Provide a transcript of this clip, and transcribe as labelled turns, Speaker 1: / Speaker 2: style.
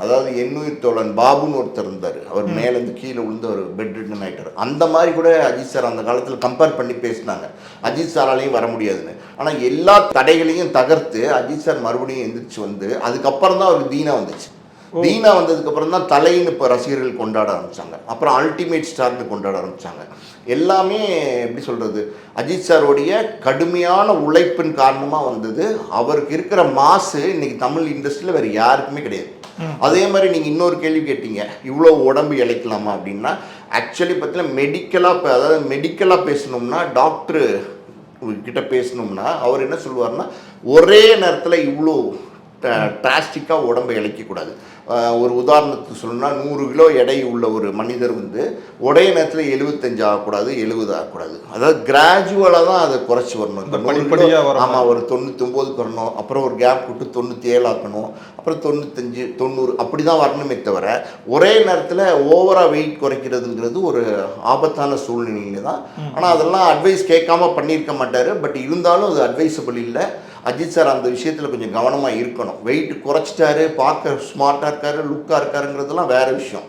Speaker 1: அதாவது எண்ணுயிர் தோழன் பாபுன்னு ஒருத்தர் இருந்தார், அவர் மேலேருந்து கீழே விழுந்து ஒரு பெட் ரிட்டன் ஆகிட்டார். அந்த மாதிரி கூட அஜித் சார் அந்த காலத்தில் கம்பேர் பண்ணி பேசினாங்க, அஜித் சாராலையும் வர முடியாதுன்னு. ஆனால் எல்லா தடைகளையும் தகர்த்து அஜித் சார் மறுபடியும் எந்திரிச்சு வந்து அதுக்கப்புறம் தான் அவருக்கு தீனா வந்துச்சு. தீனா வந்ததுக்கப்புறம் தான் தலைன்னு இப்போ ரசிகர்கள் கொண்டாட ஆரம்பித்தாங்க. அப்புறம் அல்டிமேட் ஸ்டார்னு கொண்டாட ஆரம்பித்தாங்க. எல்லாமே எப்படி சொல்கிறது, அஜித் சாரோடைய கடுமையான உழைப்பின் காரணமாக வந்தது. அவருக்கு இருக்கிற மாசு இன்னைக்கு தமிழ் இண்டஸ்ட்ரியில் வேறு யாருக்குமே கிடையாது. அதே மாதிரி நீங்கள் இன்னொரு கேள்வி கேட்டீங்க, இவ்வளோ உடம்பு இழைக்கலாமா அப்படின்னா, ஆக்சுவலி பார்த்தீங்கன்னா மெடிக்கலாக, அதாவது மெடிக்கலாக பேசணும்னா டாக்டரு கிட்ட பேசணும்னா அவர் என்ன சொல்லுவார்னா, ஒரே நேரத்தில் இவ்வளோ டிராஸ்டிக்காக உடம்பை இழைக்கக்கூடாது. ஒரு உதாரணத்துக்கு சொல்லணும்னா 100 கிலோ எடை உள்ள ஒரு மனிதர் வந்து ஒரே நேரத்தில் 75 ஆகக்கூடாது, 70 ஆகக்கூடாது. அதாவது கிராஜுவலாக தான் அதை குறைச்சி வரணும். ஆமாம், ஒரு 99 வரணும், அப்புறம் ஒரு கேப் விட்டு 97 ஆக்கணும், அப்புறம் 95 90 அப்படி தான் வரணுமே தவிர ஒரே நேரத்தில் ஓவராக வெயிட் குறைக்கிறதுங்கிறது ஒரு ஆபத்தான சூழ்நிலையில தான். ஆனால் அதெல்லாம் அட்வைஸ் கேட்காம பண்ணியிருக்க மாட்டார். பட் இருந்தாலும் அது அட்வைசபிள் இல்லை. அஜித் சார் அந்த விஷயத்தில் கொஞ்சம் கவனமாக இருக்கணும். வெயிட் குறைச்சிட்டாரு, பார்க்க ஸ்மார்ட்டாக இருக்காரு, லுக்காக இருக்காருங்கிறதுலாம் வேறு விஷயம்.